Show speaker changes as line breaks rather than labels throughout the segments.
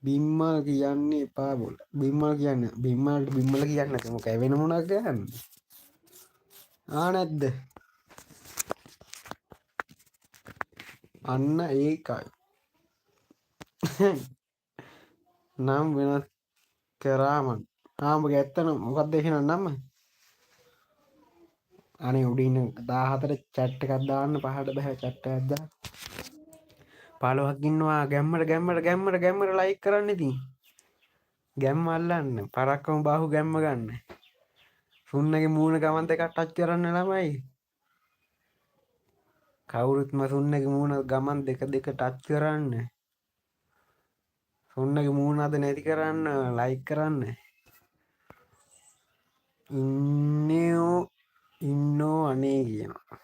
බිම්මල් කියන්නේ එපා බොල. බිම්මල් කියන්න බිම්මල්ට බිම්මල කියන්න මොක වෙන මොනක් ගන්න. නැද්ද? අන්න ඒකයි. නම් වෙනස් කරාමන්. උඹගේ ඇත්තන මොකක්ද එහෙනම් නම? අනේ උඩින් 14 චැට් එකක් දාන්න පහට බෑ චැට් එකක් දාන්න. 15ක් ඉන්නවා ගැම්මට ලයික් කරන්න ඉතින්. ගැම්ම අල්ලන්න පරක්කම බාහුව ගැම්ම ගන්න. සුන්නගේ මූණ ගමන් දෙකක් ටච් කරන්න ළමයි. කවුරුත්ම සුන්නගේ මූණ ගමන් දෙක ටච් කරන්න. සුන්නගේ මූණ අද නැති කරන්න ලයික් කරන්න. ඉන්නෝ අනේ කියනවා.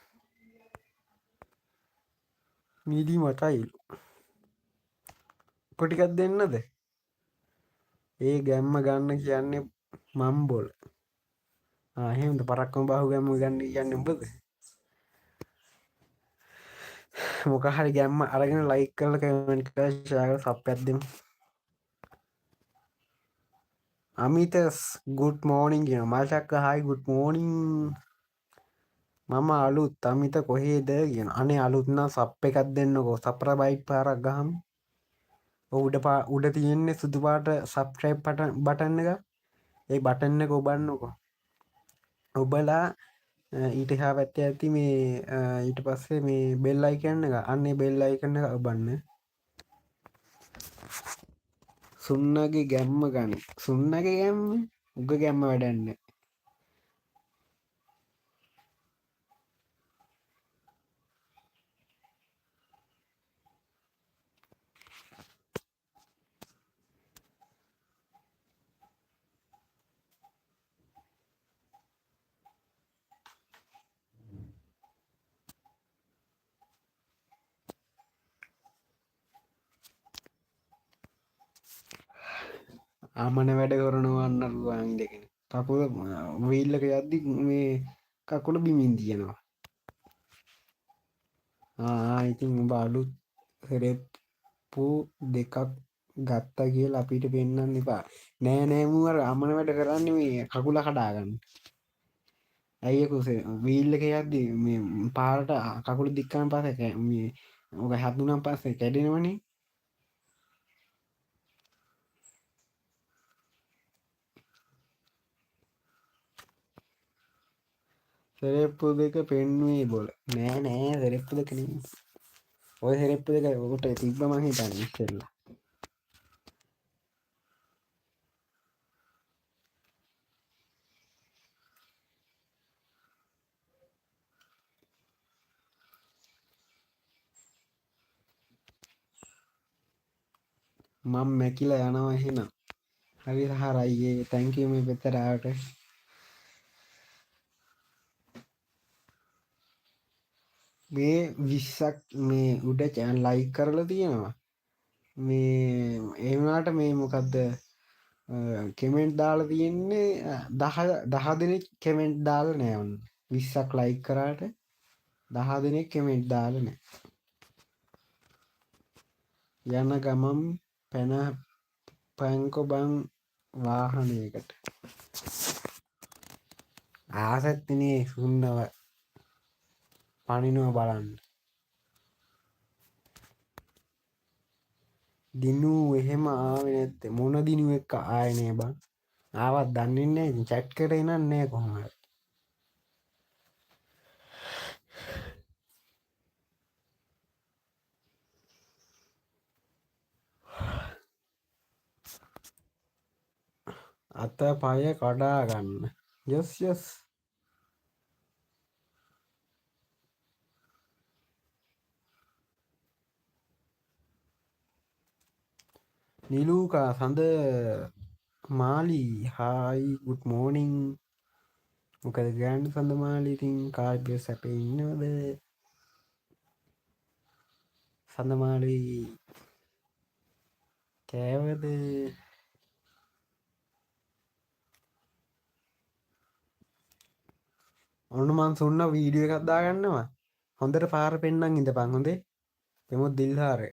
මිදි මටයිලු. කොටිකක් දෙන්නද? ඒ ගැම්ම ගන්න කියන්නේ මම්බොල. එහෙමද පරක්කම බාහුව ගැම්ම ගන්න කියන්නේ උඹද? මොක හරි ගැම්ම අරගෙන ලයික් කරලා කමෙන්ට් කරලා ෂෙයා කරලා සබ් එකක් දෙමු. අමිතස් good morning කියනවා. මාෂක්ක hi good morning. මම අලුත් අමිත කොහේද කියනවා. අනේ අලුත් නම් සබ් එකක් දෙන්නකෝ. සබ්ස්ක්‍රයිබ් පාරක් ගහමු. උඩ තියෙන්නේ සුදු පාට සබ්ස්ක්‍රයිබ් බටන් එක. ඒ බටන් එක ඔබන්නකෝ. ඔබලා ඊට එහා පැත්තේ ඇති මේ ඊට පස්සේ මේ බෙල් අයිකන් එක අන්නේ බෙල් අයිකන් එක ඔබන්න. සුන්නගේ ගැම්ම ගනි. සුන්නගේ ගැම්ම උග ගැම්ම වැඩන්නේ. ආමන වැඩ කරනවා අන්න රුවන් දෙකෙන. කකුල වීල් එක යද්දි මේ කකුල බිමින් තියෙනවා. ඉතින් උඹ අලුත් සෙරෙප්පු දෙකක් ගත්තා කියලා අපිට පෙන්වන්න එපා. නෑ මූ අර අමන වැඩ කරන්නේ මේ කකුල කඩාගන්න. ඇයි කුසේ වීල් එක යද්දි මේ පාරට කකුල දික් කරන් පස්සේ මේ ඔක හැදුනන් පස්සේ කැඩෙනවනේ. සෙරෙප්පු දෙක පෙන්වී බොල. නෑ සෙරෙප්පු දෙක නෙමෙයි. ඔය සෙරෙප්පු දෙක ඔකට තිබ්බ මං හිතන්නේ ඉස්සෙල්ලා. මම මැකිලා යනවා එහෙනම්. හරි හරයි thank you මේ පෙත්තට ආවට. මේ 20ක් මේ උඩ චැනල් ලයික් කරලා තියෙනවා. මේ ඒ වුණාට මේ මොකද්ද කමෙන්ට් දාලා තියෙන්නේ 10 දෙනෙක් කමෙන්ට් දාලා නෑ ඔන්න 20ක් ලයික් කරාට 10 දෙනෙක් කමෙන්ට් දාලා නෑ. යන ගමම් පැන්කො බං වාහනයකට ආසත්තිනේ සුන්නව පනිනව බලන්න. දිනූ එහෙම ආවේ නැත්තේ මොන දිනුව එක්ක ආයේ නේ බං. ආවත් දන්නේ නැහැ ඉතින් chat කරේ නෑ කොහොම හරි. අත පය කඩා ගන්න. yes නිලූකා සඳ මාලි හායි good morning. මොකද ගෑනු සඳ මාලි ඉතින් කාර්යය සැපේ ඉන්නවද? සඳ මාලි කෑවද? ඔන්න මං සුන්න වීඩියෝ එකක් දාගන්නවා. හොඳට පාර පෙන්නන් ඉඳපන් හොඳේ. එමු දිල්හාරේ